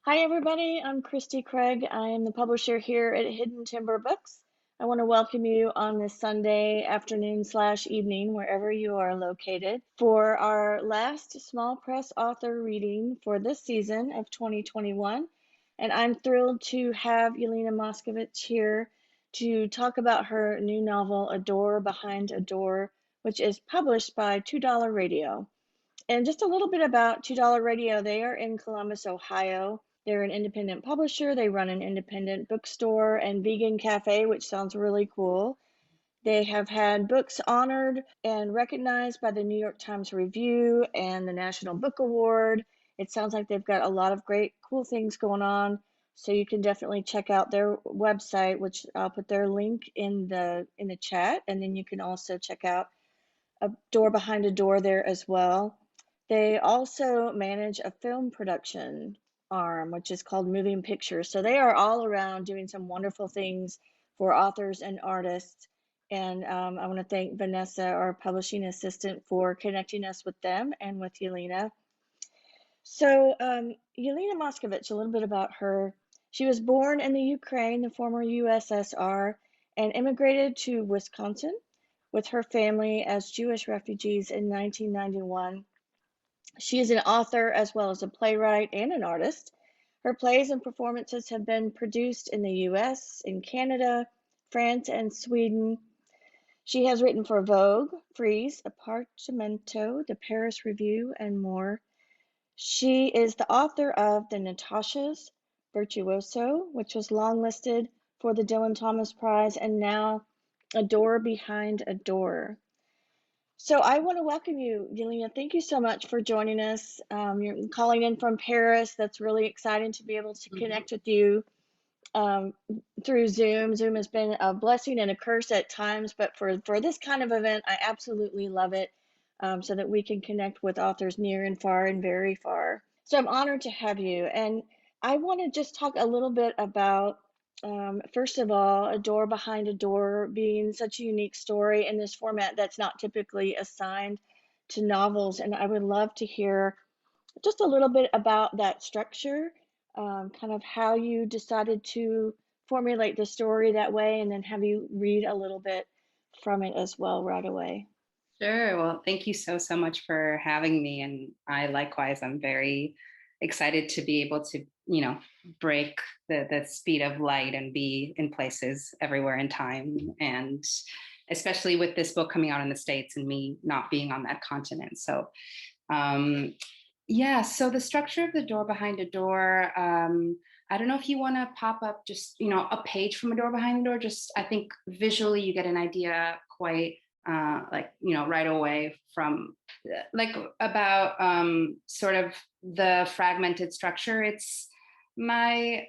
Hi, everybody. I'm Christy Craig. I am the publisher here at Hidden Timber Books. I want to welcome you on this Sunday afternoon slash evening, wherever you are located, for our last small press author reading for this season of 2021. And I'm thrilled to have Yelina Moskovic here to talk about her new novel, A Door Behind a Door, which is published by $2 Radio. And just a little bit about $2 Radio. They are in Columbus, Ohio. They're an independent publisher. They run an independent bookstore and vegan cafe, which sounds really cool. They have had books honored and recognized by the New York Times Review and the National Book Award. It sounds like they've got a lot of great, cool things going on. So you can definitely check out their website, which I'll put their link in the chat, and then you can also check out A Door Behind a Door there as well. They also manage a film production arm, which is called Moving Pictures. So they are all around doing some wonderful things for authors and artists. And I want to thank Vanessa, our publishing assistant, for connecting us with them and with Yelena. So Yelina Moskovic, a little bit about her. She was born in the Ukraine, the former USSR, and immigrated to Wisconsin with her family as Jewish refugees in 1991. She is an author as well as a playwright and an artist. Her plays and performances have been produced in the US, in Canada, France, and Sweden. She has written for Vogue, Frieze, Apartamento, the Paris Review, and more. She is the author of The Natasha's Virtuoso, which was longlisted for the Dylan Thomas Prize, and now A Door Behind a Door. So I want to welcome you, Yelena. Thank you so much for joining us. You're calling in from Paris. That's really exciting to be able to connect with you through Zoom. Zoom has been a blessing and a curse at times, but for this kind of event, I absolutely love it, so that we can connect with authors near and far and very far. So I'm honored to have you. And I want to just talk a little bit about, first of all, A Door Behind a Door being such a unique story in this format that's not typically assigned to novels. And I would love to hear just a little bit about that structure, kind of how you decided to formulate the story that way, and then have you read a little bit from it as well right away. Sure. Well, thank you so much for having me. And I likewise, I'm very excited to be able to, break the speed of light and be in places everywhere in time. And especially with this book coming out in the States and me not being on that continent. So, um, yeah, so the structure of The Door Behind a Door, I don't know if you want to pop up just, a page from A Door Behind a Door. Just, I think visually you get an idea quite right away from like about sort of the fragmented structure. It's my,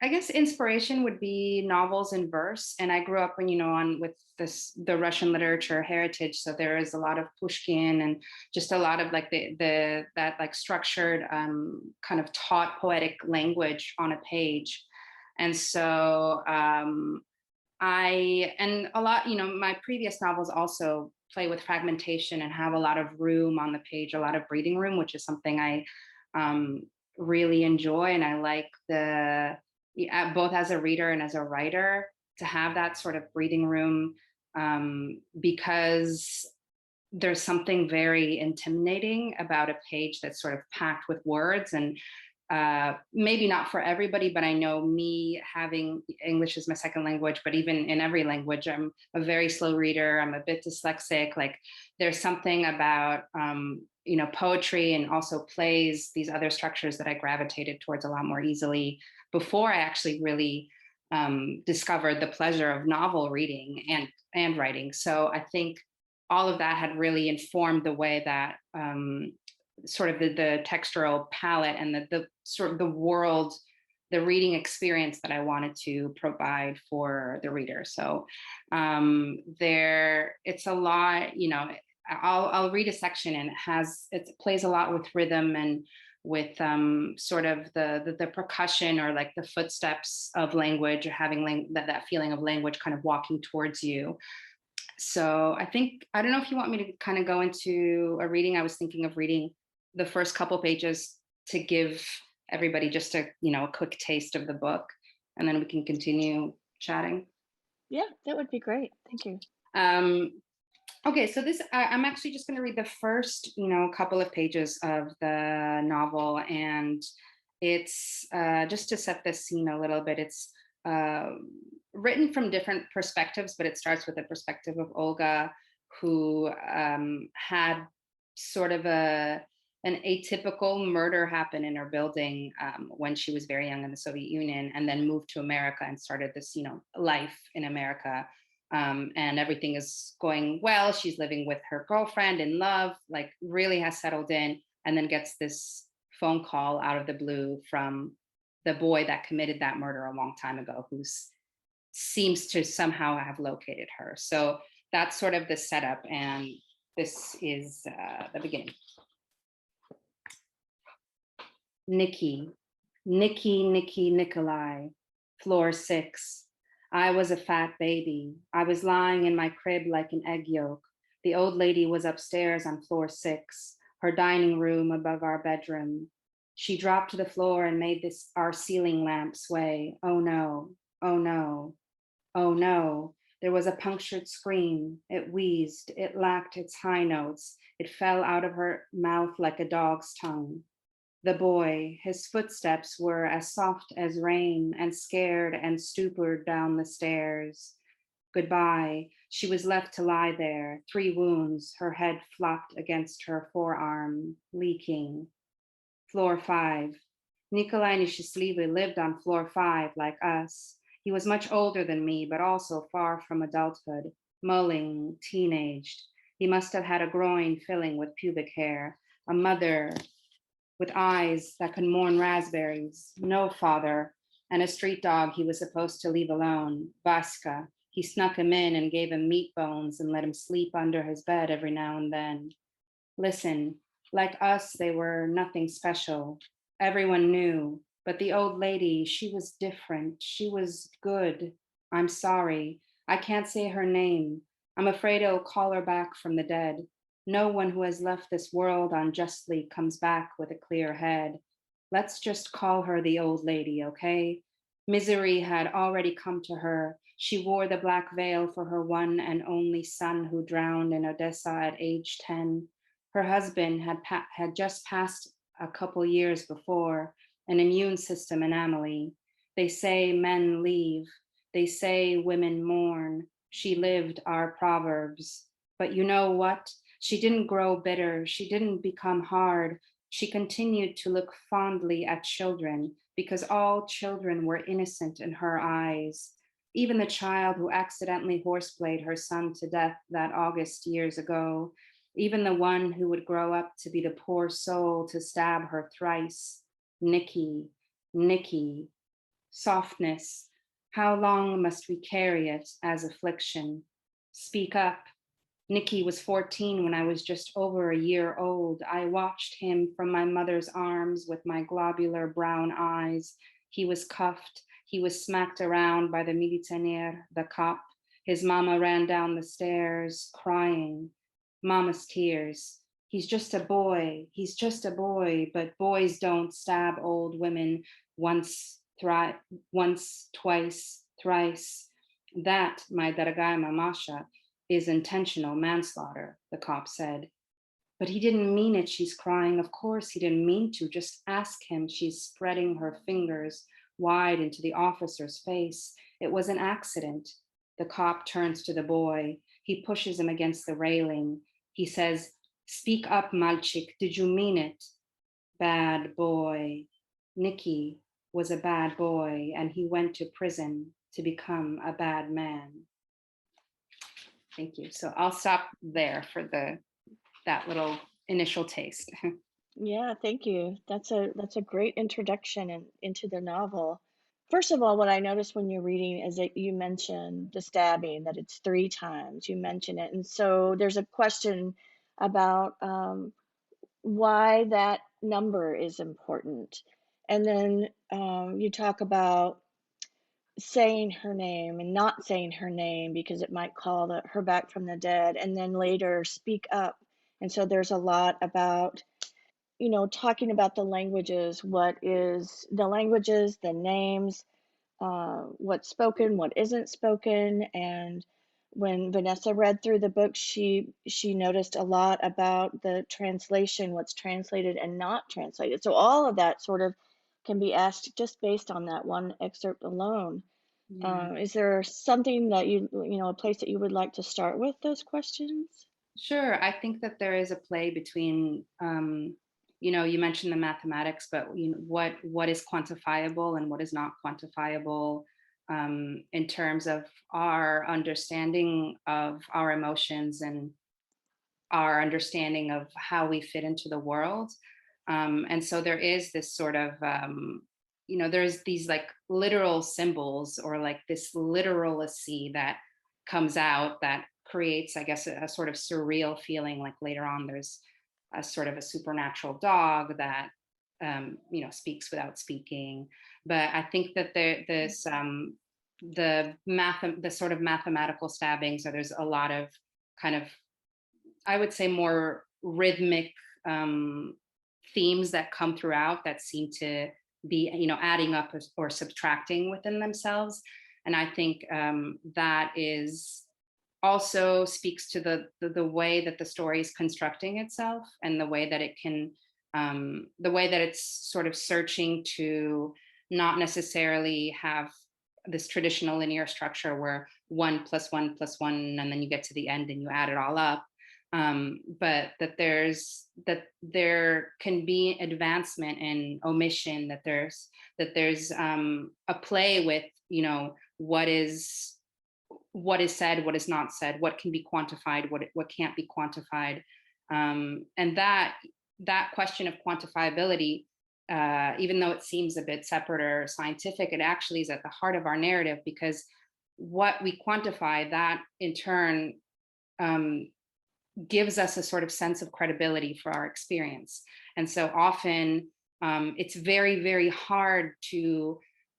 I guess, inspiration would be novels in verse, and I grew up when on with the Russian literature heritage, so there is a lot of Pushkin and just a lot of like the that like structured kind of taught poetic language on a page. And so and a lot, my previous novels also play with fragmentation and have a lot of room on the page, a lot of breathing room, which is something I really enjoy. And I like both as a reader and as a writer, to have that sort of breathing room, because there's something very intimidating about a page that's sort of packed with words. And maybe not for everybody, but I know me having English as my second language, but even in every language, I'm a very slow reader. I'm a bit dyslexic. Like there's something about, poetry and also plays, these other structures that I gravitated towards a lot more easily before I actually really discovered the pleasure of novel reading and writing. So I think all of that had really informed the way that sort of the textural palette and the sort of the world, the reading experience that I wanted to provide for the reader. So it's a lot, I'll read a section, and it plays a lot with rhythm and with sort of the percussion, or like the footsteps of language, or having that feeling of language kind of walking towards you. So I don't know if you want me to kind of go into a reading. I was thinking of reading the first couple pages to give everybody just a a quick taste of the book, and then we can continue chatting. Yeah, that would be great. Thank you. Um, okay, so this I'm actually just going to read the first couple of pages of the novel, and it's just to set the scene a little bit. It's uh, written from different perspectives, but it starts with the perspective of Olga, who had sort of an atypical murder happen in her building when she was very young in the Soviet Union, and then moved to America and started this life in America. And everything is going well. She's living with her girlfriend in love, like really has settled in, and then gets this phone call out of the blue from the boy that committed that murder a long time ago, who seems to somehow have located her. So that's sort of the setup, and this is the beginning. Nikki, Nikki, Nikolai, floor 6. I was a fat baby. I was lying in my crib like an egg yolk. The old lady was upstairs on floor 6, her dining room above our bedroom. She dropped to the floor and made our ceiling lamp sway. Oh no, oh no, oh no. There was a punctured scream. It wheezed. It lacked its high notes. It fell out of her mouth like a dog's tongue. The boy, his footsteps were as soft as rain, and scared and stupid down the stairs. Goodbye. She was left to lie there, 3 wounds, her head flopped against her forearm, leaking. Floor 5. Nikolai Nishishlivy lived on floor 5 like us. He was much older than me, but also far from adulthood, mulling, teenaged. He must have had a groin filling with pubic hair, a mother with eyes that could mourn raspberries, no father, and a street dog he was supposed to leave alone, Vaska. He snuck him in and gave him meat bones and let him sleep under his bed every now and then. Listen, like us, they were nothing special. Everyone knew, but the old lady, she was different. She was good. I'm sorry. I can't say her name. I'm afraid it'll call her back from the dead. No one who has left this world unjustly comes back with a clear head. Let's just call her the old lady, okay? Misery had already come to her. She wore the black veil for her one and only son who drowned in Odessa at age 10. Her husband had just passed a couple years before, an immune system anomaly. They say men leave. They say women mourn. She lived our proverbs. But you know what? She didn't grow bitter. She didn't become hard. She continued to look fondly at children because all children were innocent in her eyes. Even the child who accidentally horseplayed her son to death that August years ago, even the one who would grow up to be the poor soul to stab her thrice. Nikki, Nikki, softness. How long must we carry it as affliction? Speak up. Nikki was 14 when I was just over a year old. I watched him from my mother's arms with my globular brown eyes. He was cuffed. He was smacked around by the militaire, the cop. His mama ran down the stairs crying. Mama's tears. He's just a boy. He's just a boy, but boys don't stab old women once, twice, thrice. That, my daragaya mamasha, is intentional manslaughter, the cop said. But he didn't mean it, she's crying. Of course he didn't mean to. Just ask him. She's spreading her fingers wide into the officer's face. It was an accident. The cop turns to the boy. He pushes him against the railing. He says, speak up, Malchik. Did you mean it? Bad boy. Nicky was a bad boy, and he went to prison to become a bad man. Thank you. So I'll stop there for that little initial taste. Yeah, thank you. That's a great introduction into the novel. First of all, what I noticed when you're reading is that you mentioned the stabbing, that it's 3 times. You mention it, and so there's a question about why that number is important, and then you talk about saying her name and not saying her name because it might call her back from the dead, and then later speak up. And so there's a lot about talking about the languages, what is the languages, the names, what's spoken, what isn't spoken. And when Vanessa read through the book, she noticed a lot about the translation, what's translated and not translated. So all of that sort of can be asked just based on that one excerpt alone. Yeah. Is there something that a place that you would like to start with those questions? Sure. I think that there is a play between, you mentioned the mathematics, but what is quantifiable and what is not quantifiable, in terms of our understanding of our emotions and our understanding of how we fit into the world. And so there is this sort of, there's these like literal symbols or like this literalacy that comes out that creates, I guess, a sort of surreal feeling. Like later on, there's a sort of a supernatural dog that, speaks without speaking. But I think that the sort of mathematical stabbings, so there's a lot of kind of, I would say, more rhythmic themes that come throughout that seem to be, adding up or subtracting within themselves. And I think that is also speaks to the way that the story is constructing itself and the way that the way that it's sort of searching to not necessarily have this traditional linear structure where 1 + 1 + 1 and then you get to the end and you add it all up, but that there can be advancement in omission, that there's a play with, what is said, what is not said, what can be quantified, what can't be quantified, and that question of quantifiability, even though it seems a bit separate or scientific, it actually is at the heart of our narrative, because what we quantify, that in turn, um, gives us a sort of sense of credibility for our experience. And so often, it's very, very hard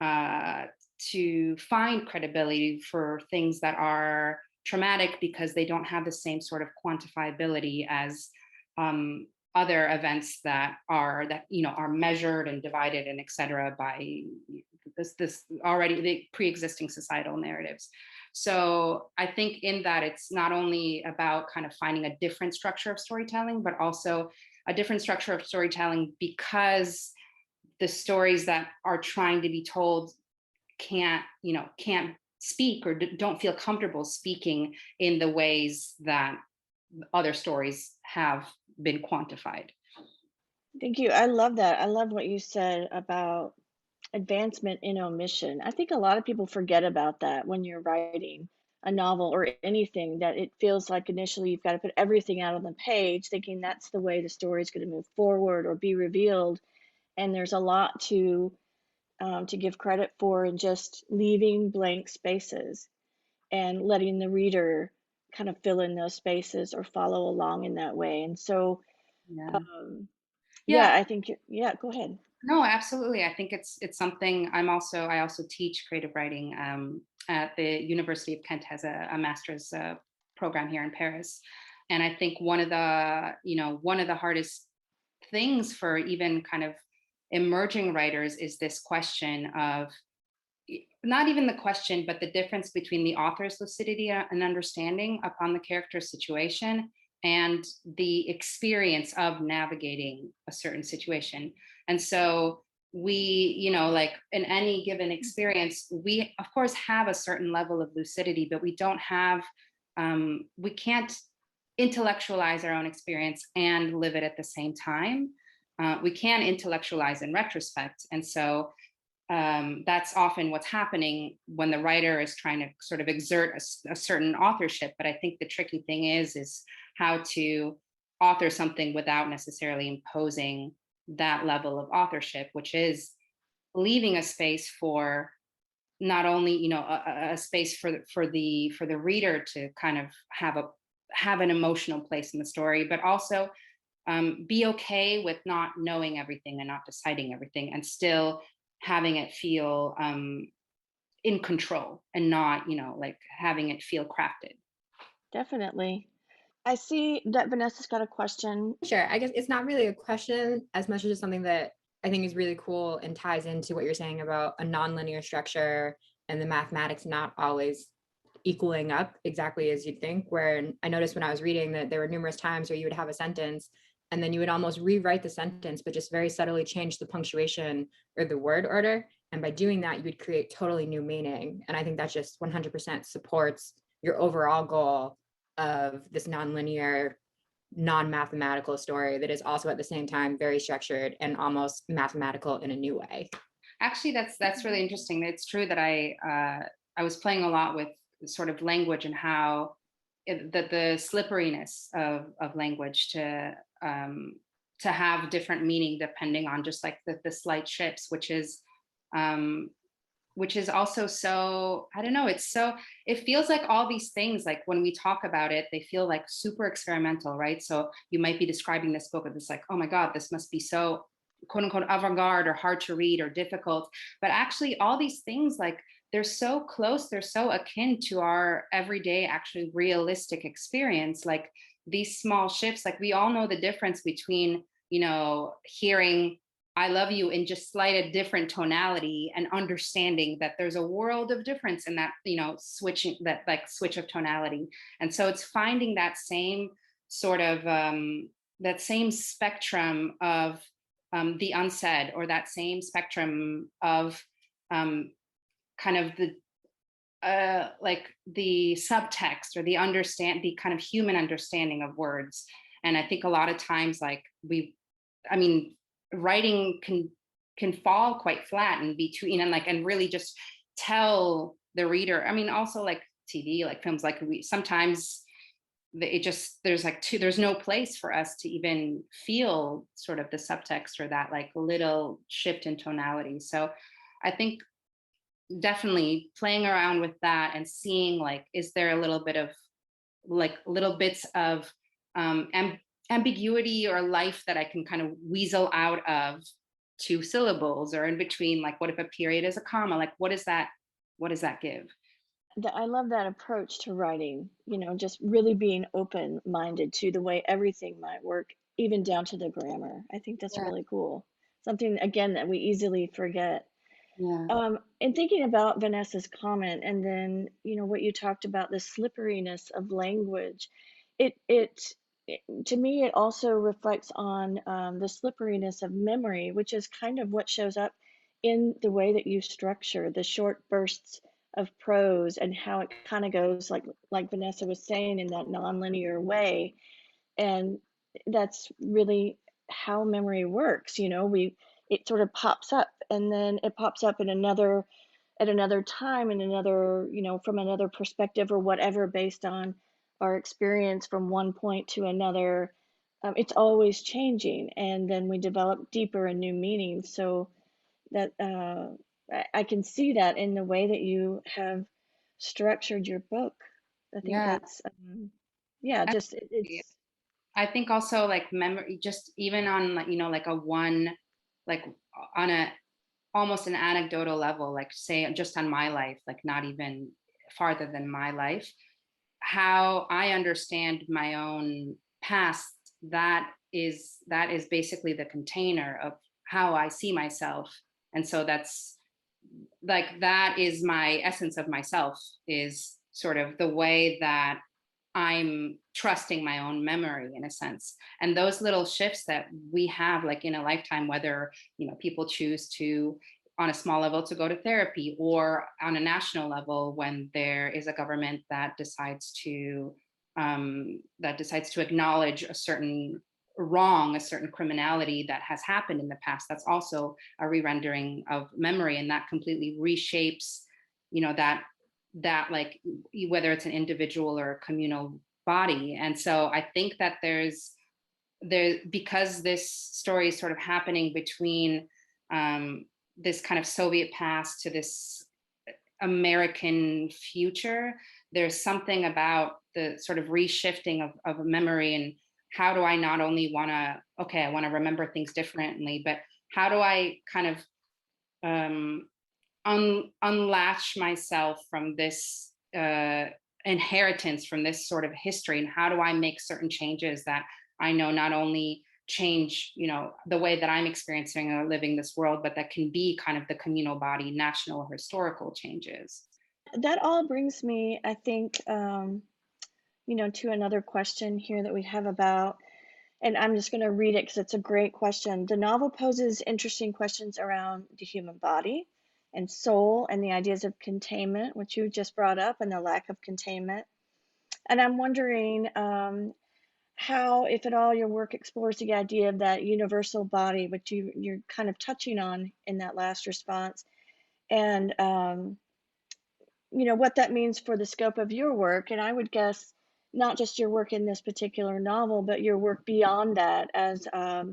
uh, to find credibility for things that are traumatic, because they don't have the same sort of quantifiability as other events that are measured and divided and et cetera by this already the pre-existing societal narratives. So I think in that, it's not only about kind of finding a different structure of storytelling, but also a different structure of storytelling because the stories that are trying to be told can't speak or don't feel comfortable speaking in the ways that other stories have been quantified. Thank you. I love that. I love what you said about advancement in omission. I think a lot of people forget about that when you're writing a novel or anything, that it feels like initially you've got to put everything out on the page, thinking that's the way the story is going to move forward or be revealed. And there's a lot to give credit for in just leaving blank spaces and letting the reader kind of fill in those spaces or follow along in that way. And so, Yeah. um, Yeah. yeah, I think, yeah, go ahead. No, absolutely. I think it's something. I also teach creative writing at the University of Kent, has a master's program here in Paris, and I think one of the hardest things for even kind of emerging writers is this question of, not even the question, but the difference between the author's lucidity and understanding upon the character's situation and the experience of navigating a certain situation. And so we, like in any given experience, we of course have a certain level of lucidity, but we can't intellectualize our own experience and live it at the same time. We can intellectualize in retrospect. And so that's often what's happening when the writer is trying to sort of exert a certain authorship. But I think the tricky thing is how to author something without necessarily imposing that level of authorship, which is leaving a space for not only, a space for the reader to kind of have an emotional place in the story, but also be okay with not knowing everything and not deciding everything, and still having it feel in control and not, like having it feel crafted. Definitely. I see that Vanessa's got a question. Sure. I guess it's not really a question as much as just something that I think is really cool and ties into what you're saying about a nonlinear structure and the mathematics not always equaling up exactly as you'd think. Where I noticed when I was reading that there were numerous times where you would have a sentence and then you would almost rewrite the sentence, but just very subtly change the punctuation or the word order. And by doing that, you would create totally new meaning. And I think that just 100% supports your overall goal of this nonlinear, non-mathematical story that is also at the same time very structured and almost mathematical in a new way. Actually, that's really interesting. It's true that I was playing a lot with sort of language and how the slipperiness of language to have different meaning depending on just like the slight shifts, um, which is also so, I don't know, it feels like all these things, like when we talk about it, they feel like super experimental, right? So you might be describing this book and it's like, oh my God, this must be so quote unquote avant-garde or hard to read or difficult. But actually all these things, like they're so close, they're so akin to our everyday, actually realistic experience. Like these small shifts, like we all know the difference between, hearing I love you in just slight different tonality and understanding that there's a world of difference in that, switching that like switch of tonality. And so it's finding that same sort of that same spectrum of the unsaid, or that same spectrum of kind of the like the subtext or the kind of human understanding of words. And I think a lot of times, like I mean, writing can fall quite flat and be too, and really just tell the reader. I mean, also like TV, like films, like we sometimes it just there's no place for us to even feel sort of the subtext or that like little shift in tonality. So I think definitely playing around with that and seeing like, is there a little bit of like little bits of ambiguity or life that I can kind of weasel out of two syllables, or in between, like what if a period is a comma, like what does that give? I love that approach to writing, just really being open-minded to the way everything might work, even down to the grammar. I think that's Yeah, really cool. Something, again, that we easily forget. yeah, And thinking about Vanessa's comment, and then, what you talked about, the slipperiness of language, it to me, it also reflects on the slipperiness of memory, which is kind of what shows up in the way that you structure the short bursts of prose, and how it kind of goes like Vanessa was saying, in that nonlinear way. And that's really how memory works. It sort of pops up, and then it pops up in another at another time, in another, from another perspective or whatever, based on our experience from one point to another. It's always changing, and then we develop deeper and new meanings. So that I can see that in the way that you have structured your book. I think yeah. that's yeah, just Absolutely. it's I think also like memory, just even on like, like a one, like on a almost an anecdotal level, like say just on my life, like not even farther than my life, how I understand my own past, that is basically the container of how I see myself. And so that's like, that is my essence of myself, is sort of the way that I'm trusting my own memory in a sense. And those little shifts that we have like in a lifetime, whether, people choose to, on a small level, to go to therapy, or on a national level, when there is a government that decides to acknowledge a certain wrong, a certain criminality that has happened in the past, that's also a re-rendering of memory, and that completely reshapes, that like, whether it's an individual or a communal body. And so I think that because this story is sort of happening between this kind of Soviet past to this American future, there's something about the sort of reshifting of a memory, and how do I not only want to, okay, I want to remember things differently, but how do I kind of unlatch myself from this inheritance from this sort of history, and how do I make certain changes that I know not only change, the way that I'm experiencing or living this world, but that can be kind of the communal body, national or historical changes. That all brings me, I think, to another question here that we have about, and I'm just going to read it because it's a great question. The novel poses interesting questions around the human body and soul and the ideas of containment, which you just brought up, and the lack of containment. And I'm wondering how, if at all, your work explores the idea of that universal body, which you're kind of touching on in that last response, and what that means for the scope of your work. And I would guess not just your work in this particular novel, but your work beyond that as a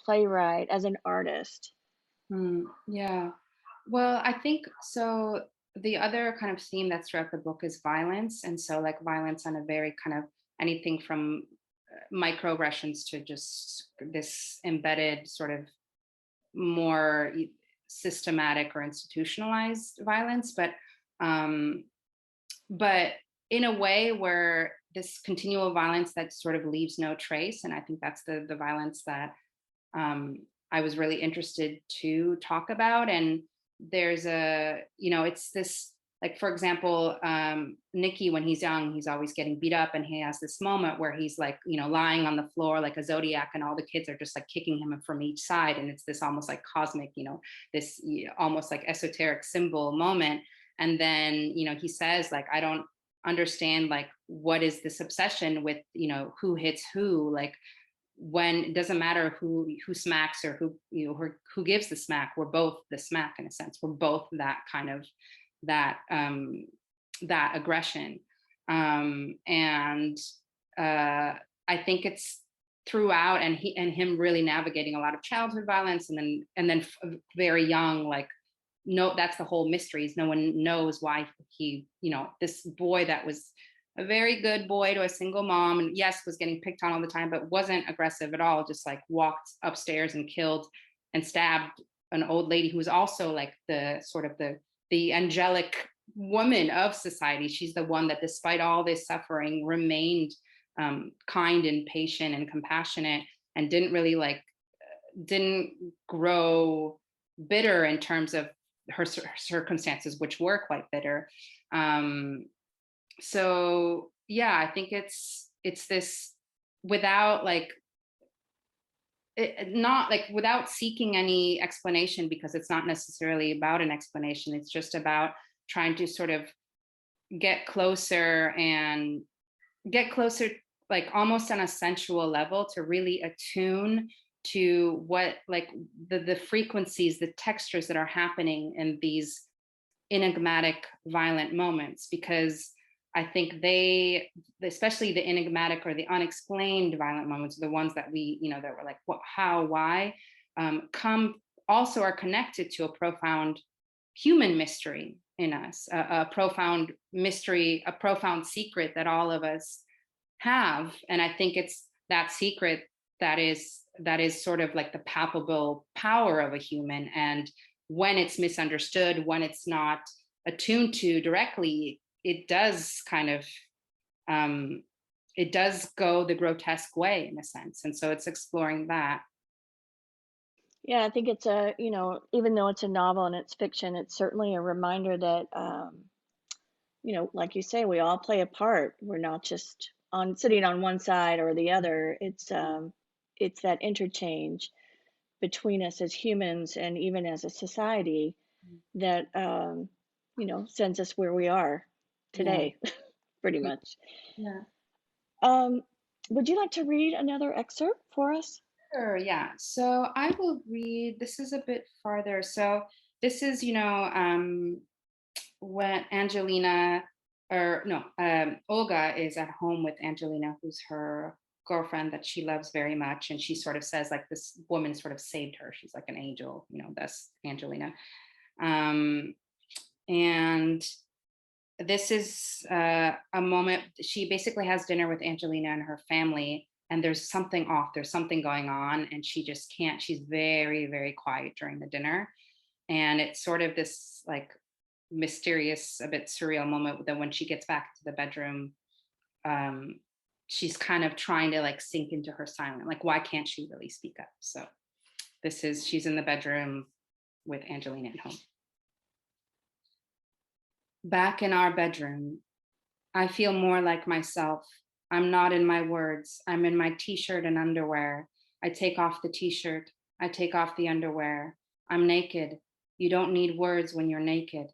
playwright, as an artist. Yeah. Well, I think so. The other kind of theme that's throughout the book is violence. And so, like, violence on a very kind of anything from microaggressions to just this embedded sort of more systematic or institutionalized violence. Um, but in a way where this continual violence that sort of leaves no trace. And I think that's the violence that I was really interested to talk about. And there's it's this, like, for example, Nicky, when he's young, he's always getting beat up, and he has this moment where he's like, lying on the floor like a zodiac, and all the kids are just like kicking him from each side. And it's this almost like cosmic, this almost like esoteric symbol moment. And then, he says, like, I don't understand, like, what is this obsession with, who hits who, like, when it doesn't matter who smacks or who gives the smack. We're both the smack, in a sense. We're both that kind of that aggression. And I think it's throughout, and him really navigating a lot of childhood violence, and then very young, like, no, that's the whole mystery, is no one knows why he, this boy that was a very good boy to a single mom, and yes, was getting picked on all the time, but wasn't aggressive at all, just like walked upstairs and killed and stabbed an old lady who was also like the sort of the angelic woman of society. She's the one that, despite all this suffering, remained kind and patient and compassionate, and didn't grow bitter in terms of her circumstances, which were quite bitter. So yeah, I think it's this, without not like without seeking any explanation, because it's not necessarily about an explanation. It's just about trying to sort of get closer, like almost on a sensual level, to really attune to what, like, the frequencies, the textures that are happening in these enigmatic, violent moments. Because I think especially the enigmatic or the unexplained violent moments, the ones that we, that were like, what, how, why, are connected to a profound human mystery in us, a profound mystery, a profound secret that all of us have. And I think it's that secret that is sort of like the palpable power of a human. And when it's misunderstood, when it's not attuned to directly, it does kind of it does go the grotesque way, in a sense. And so it's exploring that. Yeah, I think it's even though it's a novel and it's fiction, it's certainly a reminder that, like you say, we all play a part. We're not just sitting on one side or the other. It's that interchange between us as humans and even as a society that, sends us where we are today, pretty much. Yeah. Would you like to read another excerpt for us? Sure, yeah. So I will read, this is a bit farther. So this is, when Olga is at home with Angelina, who's her girlfriend that she loves very much. And she sort of says, like, this woman sort of saved her. She's like an angel, that's Angelina. And this is a moment, she basically has dinner with Angelina and her family, and there's something off, there's something going on, and she just can't, she's very, very quiet during the dinner. And it's sort of this like mysterious, a bit surreal moment that when she gets back to the bedroom, she's kind of trying to like sink into her silence. Like, why can't she really speak up? So she's in the bedroom with Angelina at home. Back in our bedroom, I feel more like myself. I'm not in my words. I'm in my t-shirt and underwear. I take off the t-shirt. I take off the underwear. I'm naked. You don't need words when you're naked.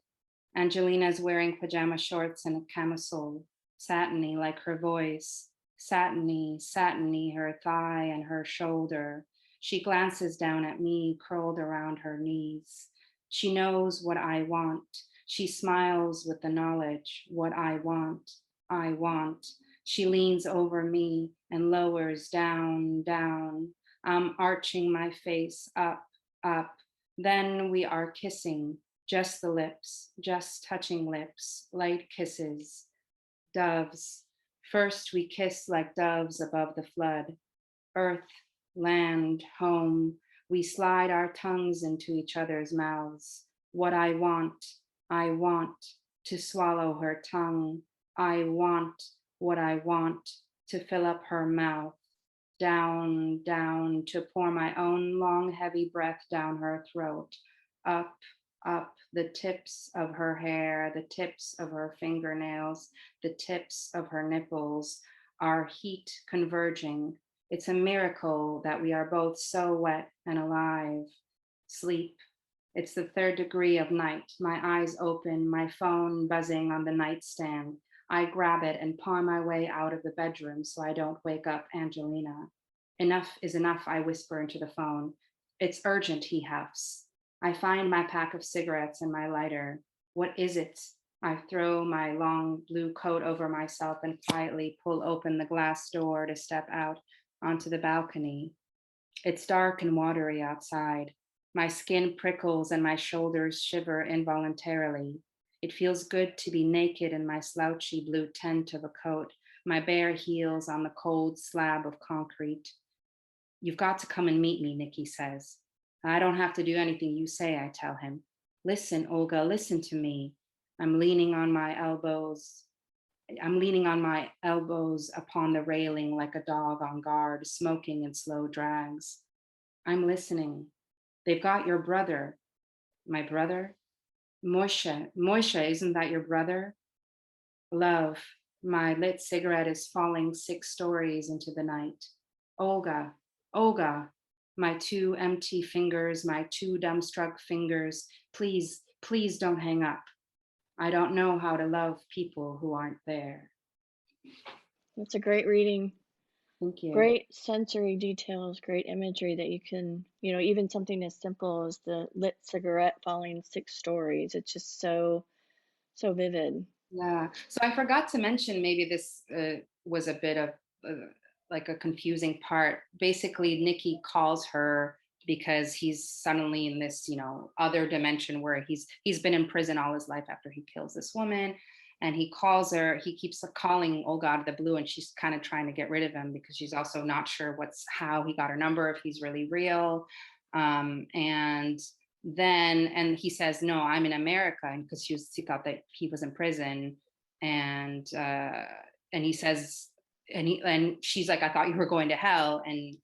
Angelina's wearing pajama shorts and a camisole, satiny like her voice, satiny, her thigh and her shoulder. She glances down at me, curled around her knees. She knows what I want. She smiles with the knowledge, what I want. She leans over me and lowers down. I'm arching my face up. Then we are kissing, just the lips, just touching lips, light kisses, doves. First we kiss like doves above the flood. Earth, land, home. We slide our tongues into each other's mouths. What I want to swallow her tongue. I want what I want to fill up her mouth. Down, to pour my own long, heavy breath down her throat. Up, the tips of her hair, the tips of her fingernails, the tips of her nipples, our heat converging. It's a miracle that we are both so wet and alive. Sleep. It's the third degree of night. My eyes open, my phone buzzing on the nightstand. I grab it and paw my way out of the bedroom so I don't wake up Angelina. Enough is enough, I whisper into the phone. It's urgent, he huffs. I find my pack of cigarettes and my lighter. What is it? I throw my long blue coat over myself and quietly pull open the glass door to step out onto the balcony. It's dark and watery outside. My skin prickles and my shoulders shiver involuntarily. It feels good to be naked in my slouchy blue tent of a coat, my bare heels on the cold slab of concrete. You've got to come and meet me, Nikki says. I don't have to do anything you say, I tell him. Listen, Olga, listen to me. I'm leaning on my elbows upon the railing like a dog on guard, smoking in slow drags. I'm listening. They've got your brother. My brother? Moishe, isn't that your brother? Love, my lit cigarette is falling 6 stories into the night. Olga, my 2 empty fingers, my 2 dumbstruck fingers, please don't hang up. I don't know how to love people who aren't there. That's a great reading. Thank you. Great sensory details, great imagery that you can, even something as simple as the lit cigarette falling 6 stories. It's just so vivid. Yeah. So I forgot to mention, maybe this was a bit of like a confusing part. Basically, Nikki calls her because he's suddenly in this, other dimension where he's been in prison all his life after he kills this woman. And he calls her, he keeps calling Olga out of the blue, and she's kind of trying to get rid of him because she's also not sure how he got her number, if he's really real. And he says, no, I'm in America, and because she thought that he was in prison. And he says, and she's like, I thought you were going to hell. And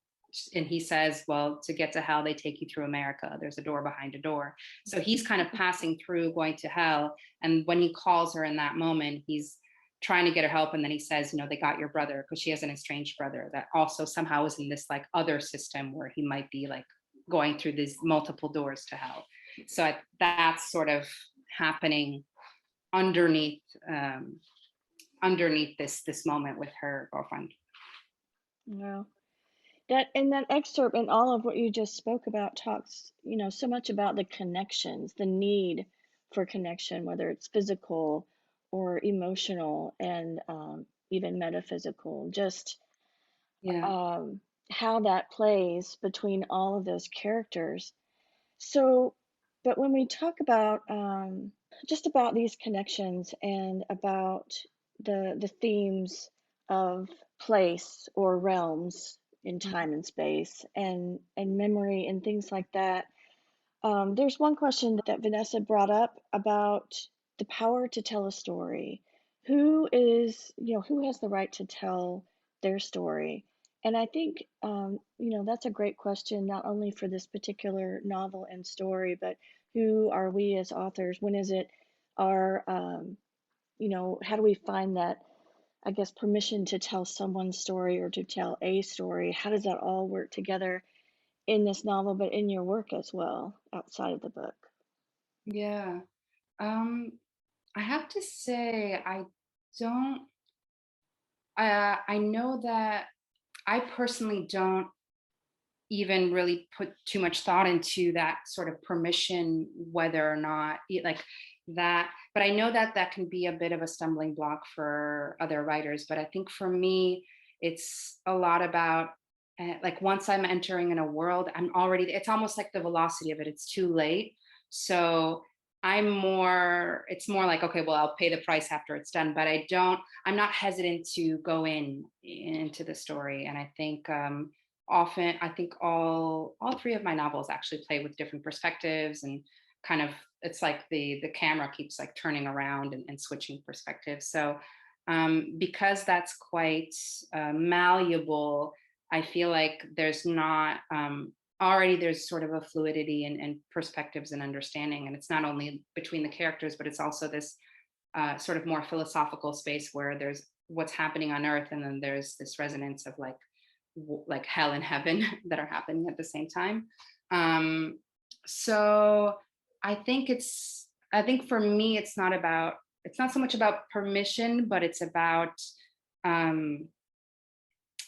he says, well, to get to hell, they take you through America. There's a door behind a door. So he's kind of passing through, going to hell. And when he calls her in that moment, he's trying to get her help. And then he says, they got your brother, because she has an estranged brother that also somehow is in this like other system where he might be like going through these multiple doors to hell. So that's sort of happening underneath this moment with her girlfriend. Wow. That excerpt and all of what you just spoke about talks, so much about the connections, the need for connection, whether it's physical or emotional and even metaphysical, just how that plays between all of those characters. So, but when we talk about just about these connections and about the themes of place or realms in time and space and memory and things like that, there's one question that Vanessa brought up about the power to tell a story. Who is, who has the right to tell their story? And I think, that's a great question, not only for this particular novel and story, but who are we as authors? When is it our, how do we find that, I guess, permission to tell someone's story or to tell a story? How does that all work together in this novel, but in your work as well, outside of the book? Yeah. Um, I have to say, don't, I know that I personally don't even really put too much thought into that sort of permission, whether or not like that. But I know that that can be a bit of a stumbling block for other writers. But I think for me, it's a lot about like once I'm entering in a world, I'm already, it's almost like the velocity of it, it's too late. So it's more like, okay, well, I'll pay the price after it's done. But I'm not hesitant to go into the story. And I think, often I think all three of my novels actually play with different perspectives, and kind of it's like the camera keeps like turning around and switching perspectives. So because that's quite malleable, I feel like there's not already there's sort of a fluidity and perspectives and understanding, and it's not only between the characters, but it's also this sort of more philosophical space where there's what's happening on Earth, and then there's this resonance of like hell and heaven that are happening at the same time. So I think for me it's not so much about permission, but um,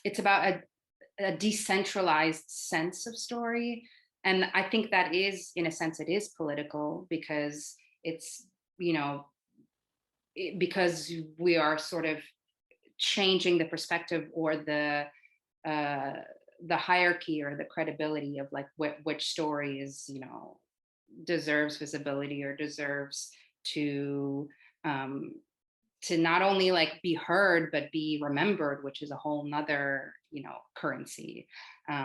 it's about a decentralized sense of story. And I think that is, in a sense, it is political, because it's, you know because we are sort of changing the perspective or uh, the hierarchy or the credibility of like which story is, deserves visibility or deserves to um, to not only like be heard but be remembered, which is a whole nother currency,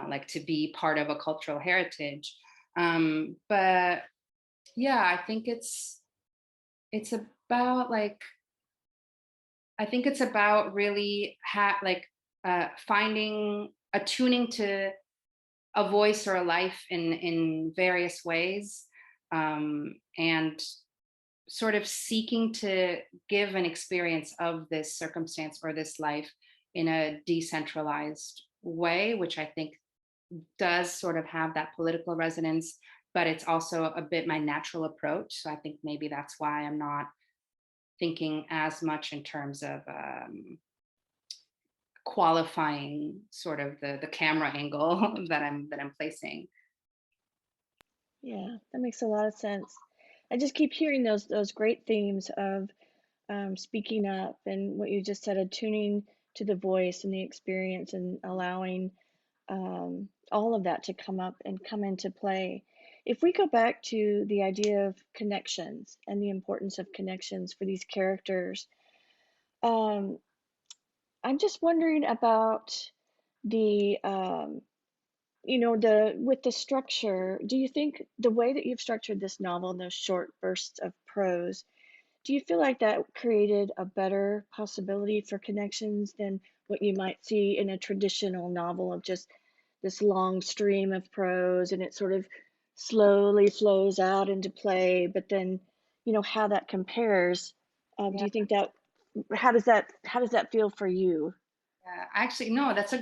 like to be part of a cultural heritage. But yeah, I think it's about like I think it's about really finding attuning to a voice or a life in various ways, and sort of seeking to give an experience of this circumstance or this life in a decentralized way, which I think does sort of have that political resonance, but it's also a bit my natural approach. So I think maybe that's why I'm not thinking as much in terms of qualifying sort of the camera angle that I'm placing. Yeah, that makes a lot of sense. I just keep hearing those great themes of speaking up and what you just said, attuning to the voice and the experience and allowing all of that to come up and come into play. If we go back to the idea of connections and the importance of connections for these characters, um, I'm just wondering about the the with the structure. Do you think the way that you've structured this novel in those short bursts of prose, do you feel like that created a better possibility for connections than what you might see in a traditional novel of just this long stream of prose and it sort of slowly flows out into play, but then, how that compares? Do Yeah. you think that how does that feel for you? Yeah, actually, no, that's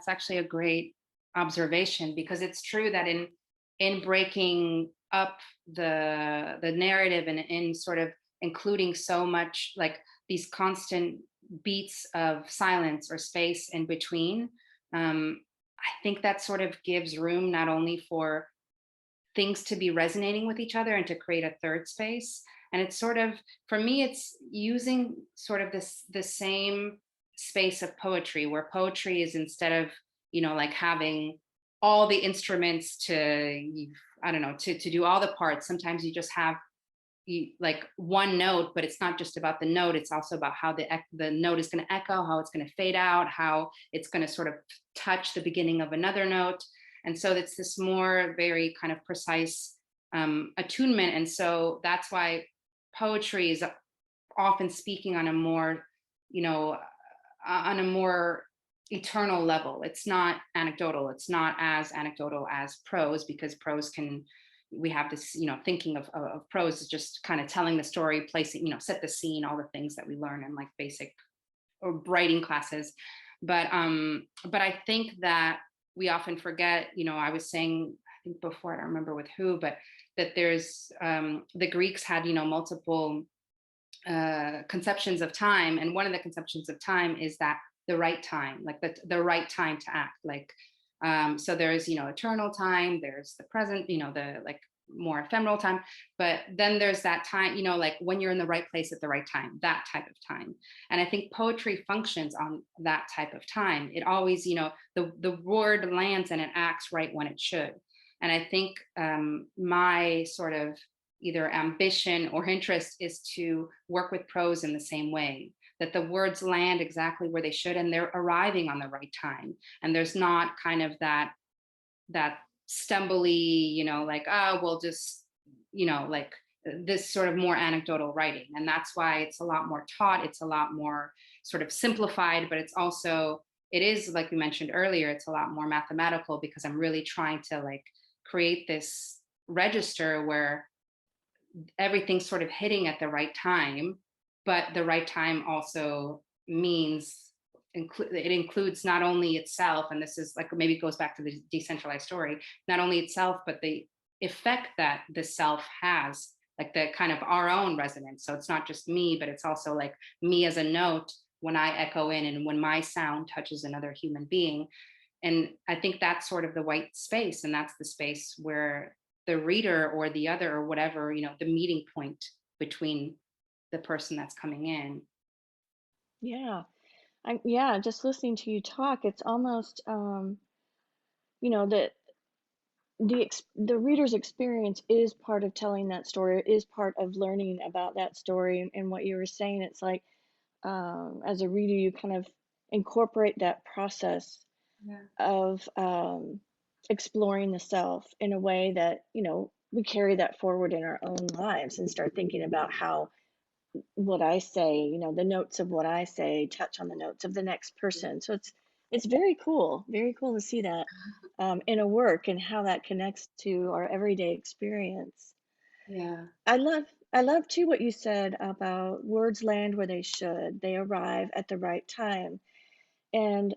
actually a great observation, because it's true that in breaking up the narrative and in sort of including so much like these constant beats of silence or space in between, I think that sort of gives room not only for things to be resonating with each other and to create a third space. And it's sort of, for me, it's using sort of the same space of poetry, where poetry is, instead of like having all the instruments to, I don't know, to do all the parts, sometimes you just have like one note, but it's not just about the note, it's also about how the note is going to echo, how it's going to fade out, how it's going to sort of touch the beginning of another note. And so it's this more very kind of precise attunement. And so that's why poetry is often speaking on a more, on a more eternal level. It's not anecdotal. It's not as anecdotal as prose, because prose can, we have this, thinking of prose is just kind of telling the story, placing, set the scene, all the things that we learn in like basic or writing classes. But I think that we often forget, I was saying, I think before, I don't remember with who, but that there's the Greeks had, multiple conceptions of time, and one of the conceptions of time is that the right time, like the right time to act, like so there's eternal time, there's the present, the like more ephemeral time, but then there's that time, like when you're in the right place at the right time, that type of time. And I think poetry functions on that type of time. It always, the word lands and it acts right when it should. And I think my sort of either ambition or interest is to work with prose in the same way, that the words land exactly where they should and they're arriving on the right time. And there's not kind of that stumbly, like, oh, we'll just, like this sort of more anecdotal writing. And that's why it's a lot more taught. It's a lot more sort of simplified, but it's also, it is, like we mentioned earlier, it's a lot more mathematical, because I'm really trying to like create this register where everything's sort of hitting at the right time, but the right time also means it includes not only itself, and this is like maybe goes back to the decentralized story, not only itself, but the effect that the self has, like the kind of our own resonance. So it's not just me, but it's also like me as a note when I echo in and when my sound touches another human being. And I think that's sort of the white space, and that's the space where the reader or the other or whatever, the meeting point between the person that's coming in. Yeah. Just listening to you talk, it's almost, that the reader's experience is part of telling that story, is part of learning about that story. And what you were saying, it's like, as a reader, you kind of incorporate that process of exploring the self in a way that, we carry that forward in our own lives and start thinking about how what I say, the notes of what I say touch on the notes of the next person. So it's very cool to see that in a work and how that connects to our everyday experience. Yeah. I love too what you said about words land where they should. They arrive at the right time. And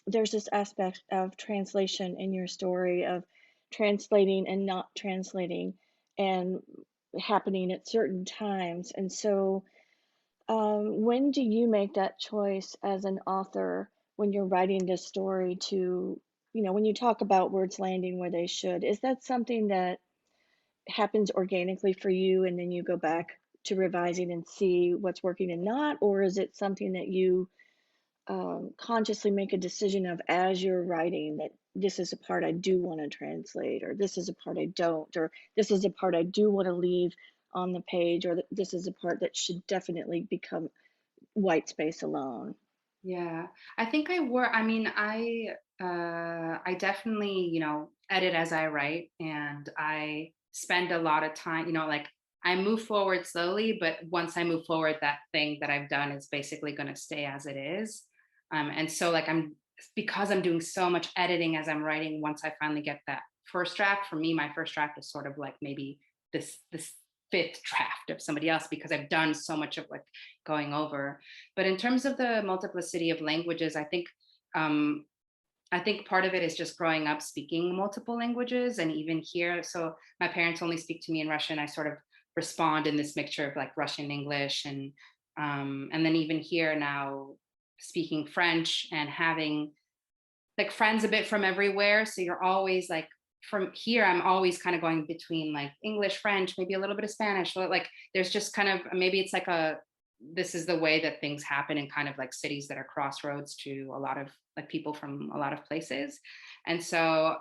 there's this aspect of translation in your story, of translating and not translating, and happening at certain times. And so, when do you make that choice as an author when you're writing this story to, when you talk about words landing where they should, is that something that happens organically for you and then you go back to revising and see what's working and not? Or is it something that you consciously make a decision of as you're writing, that this is a part I do want to translate, or this is a part I don't, or this is a part I do want to leave on the page, or this is a part that should definitely become white space alone? Yeah, I think I definitely, edit as I write, and I spend a lot of time, like I move forward slowly, but once I move forward, that thing that I've done is basically going to stay as it is. And so like because I'm doing so much editing as I'm writing, once I finally get that first draft, for me, my first draft is sort of like maybe this fifth draft of somebody else, because I've done so much of like going over. But in terms of the multiplicity of languages, I think part of it is just growing up speaking multiple languages. And even here, so my parents only speak to me in Russian. I sort of respond in this mixture of like Russian, English, and then even here now speaking French and having like friends a bit from everywhere. So you're always like, from here, I'm always kind of going between like English, French, maybe a little bit of Spanish. Like there's just kind of, maybe it's like this is the way that things happen in kind of like cities that are crossroads to a lot of like people from a lot of places. And so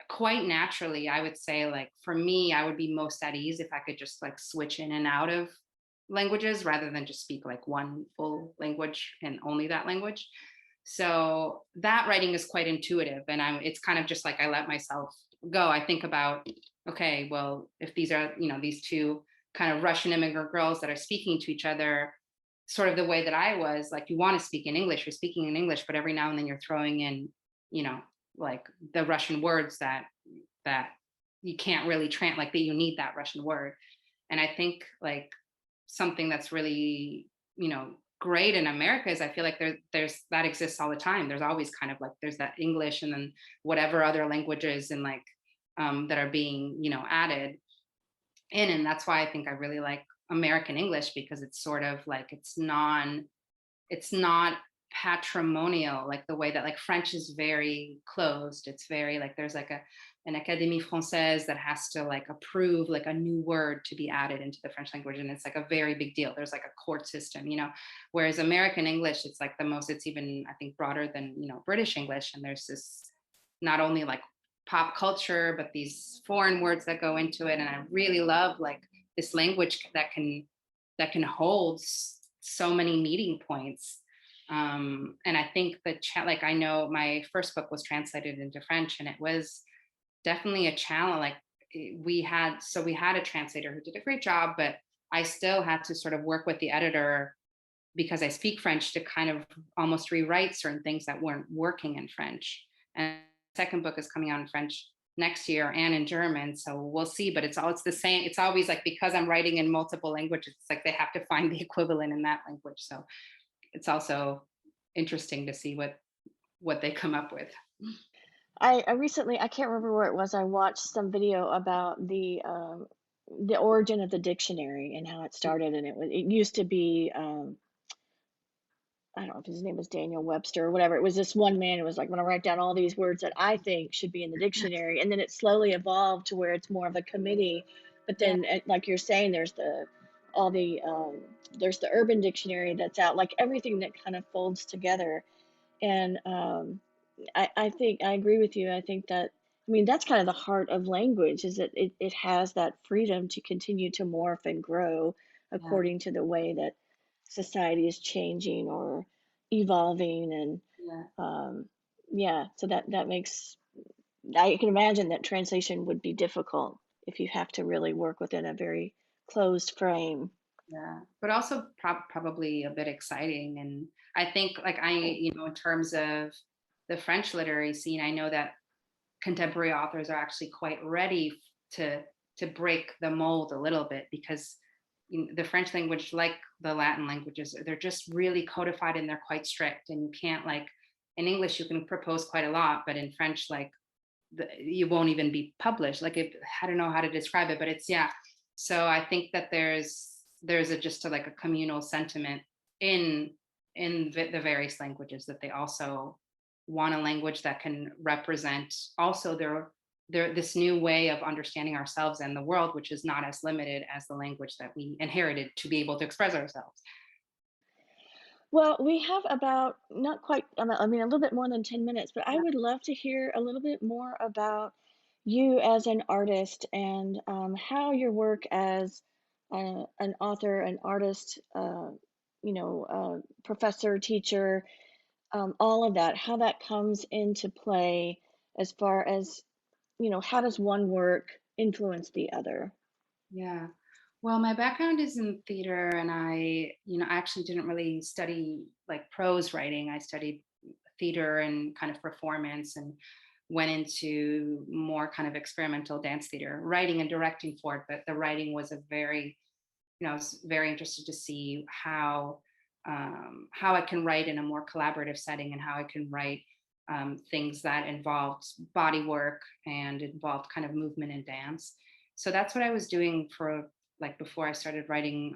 quite naturally, I would say like for me, I would be most at ease if I could just like switch in and out of languages rather than just speak like one full language and only that language. So that writing is quite intuitive, and it's kind of just like I let myself go. I think about, okay, well, if these are, these two kind of Russian immigrant girls that are speaking to each other sort of the way that I was, like, you want to speak in English, you're speaking in English, but every now and then you're throwing in, you know, like the Russian words that you can't really like that you need that Russian word. And I think like something that's really, you know, great in America is I feel like there's that exists all the time. There's always kind of like there's that English and then whatever other languages and like that are being, you know, added in. And that's why I think I really like American English, because it's sort of like it's not patrimonial like the way that like French is very closed. It's very like there's like an Académie Française that has to like approve like a new word to be added into the French language, and it's like a very big deal. There's like a court system, you know, whereas American English, it's like the most, it's even I think broader than, you know, British English. And there's this not only like pop culture but these foreign words that go into it. And I really love like this language that can hold so many meeting points. And I think like I know my first book was translated into French, and it was definitely a challenge. Like we had a translator who did a great job, but I still had to sort of work with the editor, because I speak French, to kind of almost rewrite certain things that weren't working in French. And the second book is coming out in French next year and in German, so we'll see. But it's the same. It's always like, because I'm writing in multiple languages, it's like they have to find the equivalent in that language. So it's also interesting to see what they come up with. I recently, I can't remember where it was, I watched some video about the origin of the dictionary and how it started. And it used to be, I don't know if his name was Daniel Webster or whatever. It was this one man who was like, I'm gonna write down all these words that I think should be in the dictionary. And then it slowly evolved to where it's more of a committee. But Yeah, then, like you're saying, all the there's the Urban Dictionary that's out, like everything that kind of folds together. And I think I agree with you. I think that, I mean, that's kind of the heart of language, is that it has that freedom to continue to morph and grow yeah, according to the way that society is changing or evolving. And yeah. yeah, so that makes, I can imagine that translation would be difficult if you have to really work within a very closed frame. Yeah, but also probably a bit exciting. And I think like you know, in terms of the French literary scene, I know that contemporary authors are actually quite ready to break the mold a little bit, because the French language, like the Latin languages, they're just really codified and they're quite strict. And you can't, like in English, you can propose quite a lot, but in French, like you won't even be published. Like I don't know how to describe it, but it's, yeah. So I think that there's just like a communal sentiment in the various languages, that they also want a language that can represent also their this new way of understanding ourselves and the world, which is not as limited as the language that we inherited to be able to express ourselves. Well, we have about, not quite, I mean, a little bit more than 10 minutes, but I Yeah. would love to hear a little bit more about you as an artist, and how your work as an author, an artist, professor, teacher, all of that, how that comes into play, as far as, how does one work influence the other? Yeah. Well, my background is in theater, and I actually didn't really study like prose writing. I studied theater and kind of performance, and went into more kind of experimental dance theater, writing and directing for it. But the writing was I was very interested to see how I can write in a more collaborative setting, and how I can write things that involved body work and involved kind of movement and dance. So that's what I was doing for like before I started writing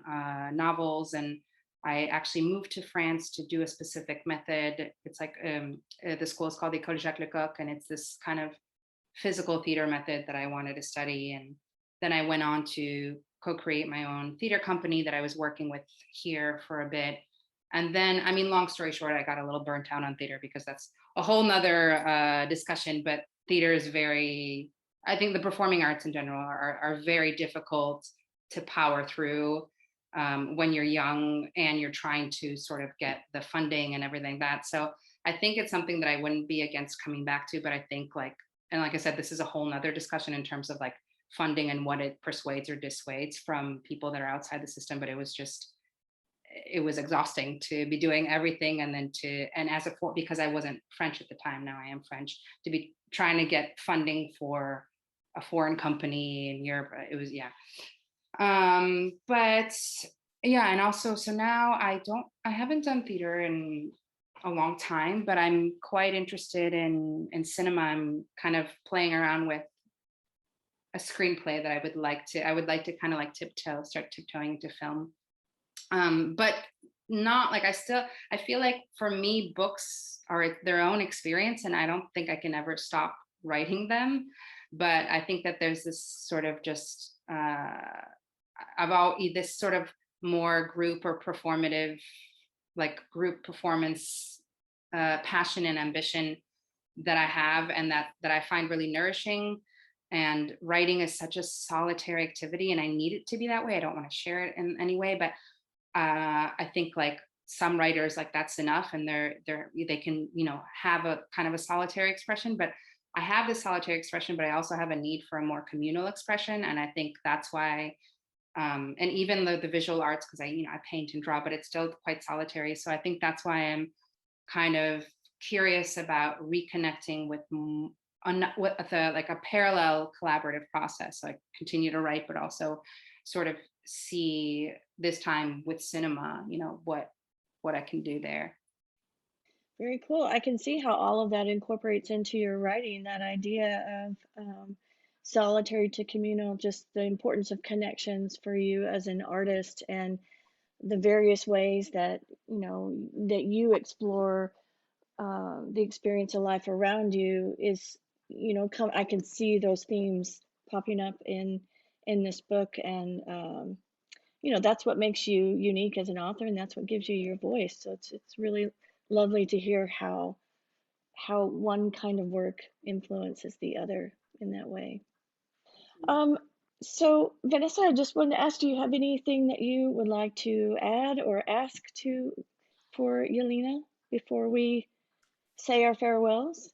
novels. And I actually moved to France to do a specific method. It's like the school is called the École Jacques Lecoq, and it's this kind of physical theater method that I wanted to study. And then I went on to co-create my own theater company that I was working with here for a bit. And then, I mean, long story short, I got a little burnt out on theater, because that's a whole nother discussion. But theater is I think the performing arts in general are very difficult to power through when you're young and you're trying to sort of get the funding and everything that. So I think it's something that I wouldn't be against coming back to, but I think like I said, this is a whole nother discussion in terms of like funding and what it persuades or dissuades from people that are outside the system. But it was exhausting to be doing everything, and then because I wasn't French at the time, now I am French, to be trying to get funding for a foreign company in Europe. It was, yeah. But yeah, and also, so now I haven't done theater in a long time, but I'm quite interested in cinema. I'm kind of playing around with a screenplay that I would like to kind of like start tiptoeing into film. But not like, I feel like for me, books are their own experience, and I don't think I can ever stop writing them. But I think that there's this sort of just about this sort of more group or performative, like group performance passion and ambition that I have, and that I find really nourishing. And writing is such a solitary activity, and I need it to be that way. I don't want to share it in any way, but I think like some writers, like that's enough, and they can, have a kind of a solitary expression. But I have this solitary expression, but I also have a need for a more communal expression, and I think that's why. And even the visual arts, because I paint and draw, but it's still quite solitary. So I think that's why I'm kind of curious about reconnecting with like a parallel collaborative process. So I continue to write, but also sort of see this time with cinema, what I can do there. Very cool. I can see how all of that incorporates into your writing, that idea of solitary to communal, just the importance of connections for you as an artist, and the various ways that, that you explore the experience of life around you is, I can see those themes popping up in this book. And that's what makes you unique as an author, and that's what gives you your voice. So it's really lovely to hear how one kind of work influences the other in that way. So Vanessa, I just wanted to ask, do you have anything that you would like to add or ask for Yelena before we say our farewells?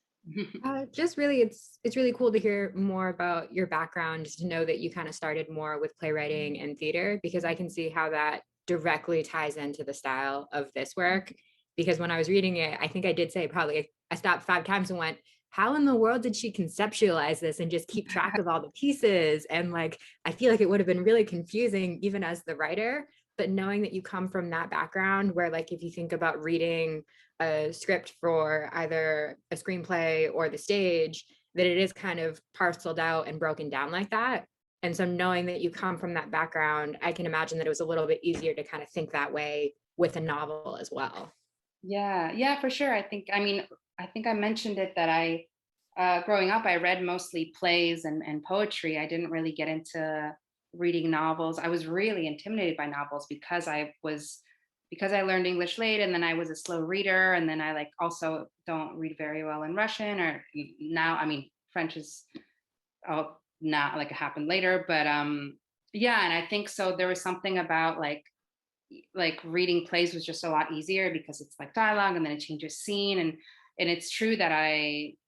Just really, it's really cool to hear more about your background, just to know that you kind of started more with playwriting and theater, because I can see how that directly ties into the style of this work. Because when I was reading it, I think I did say probably, I stopped 5 times and went, how in the world did she conceptualize this and just keep track of all the pieces? And like, I feel like it would have been really confusing even as the writer. But knowing that you come from that background where, like, if you think about reading a script for either a screenplay or the stage, that it is kind of parceled out and broken down like that. And so knowing that you come from that background, I can imagine that it was a little bit easier to kind of think that way with a novel as well. Yeah, for sure. I think I mentioned it that growing up, I read mostly plays and poetry. I didn't really get into reading novels. I was really intimidated by novels because I learned English late, and then I was a slow reader, and then I also don't read very well in Russian, or now, French is not like it happened later, but yeah. And I think so there was something about like reading plays was just a lot easier because it's like dialogue, and then it changes scene, and it's true that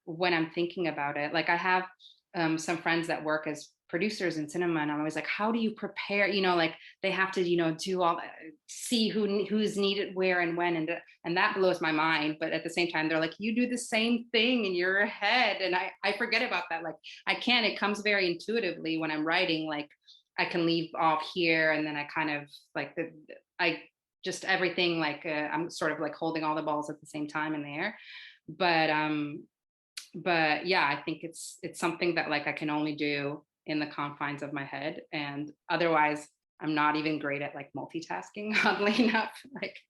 when I'm thinking about it, like I have some friends that work as producers in cinema, and I'm always like, how do you prepare, like they have to do all that, see who's needed where and when, and that blows my mind. But at the same time, they're like, you do the same thing in your head, and I forget about that. Like it comes very intuitively when I'm writing. Like I can leave off here, and then I kind of like everything, like I'm sort of like holding all the balls at the same time in the air. But yeah, I think it's something that like I can only do in the confines of my head, and otherwise I'm not even great at like multitasking, oddly enough. Like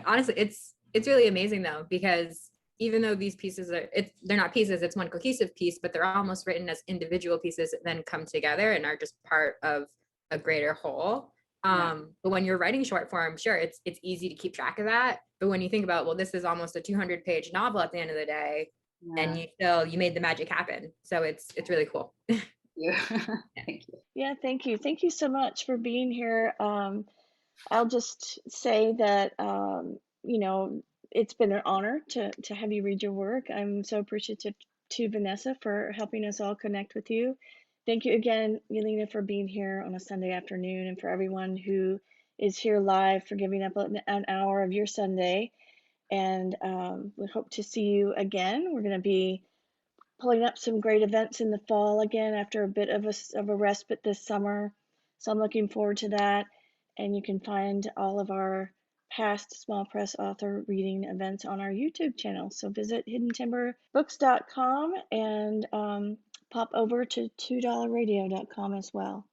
honestly, it's really amazing though, because even though these pieces they're not pieces, it's one cohesive piece, but they're almost written as individual pieces that then come together and are just part of a greater whole. But when you're writing short form, sure, it's easy to keep track of that. But when you think about, well, this is almost a 200-page novel at the end of the day, and you made the magic happen. So it's really cool. Yeah. Thank you. Yeah, thank you. Thank you so much for being here. I'll just say that, it's been an honor to have you read your work. I'm so appreciative to Vanessa for helping us all connect with you. Thank you again, Yelena, for being here on a Sunday afternoon, and for everyone who is here live for giving up an hour of your Sunday. And we hope to see you again. We're going to be pulling up some great events in the fall again after a bit of a respite this summer. So I'm looking forward to that. And you can find all of our past small press author reading events on our YouTube channel. So visit hiddentimberbooks.com and pop over to $2radio.com as well.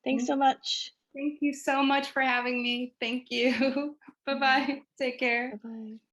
Thanks so much. Thank you so much for having me. Thank you. Bye-bye. Take care. Bye-bye.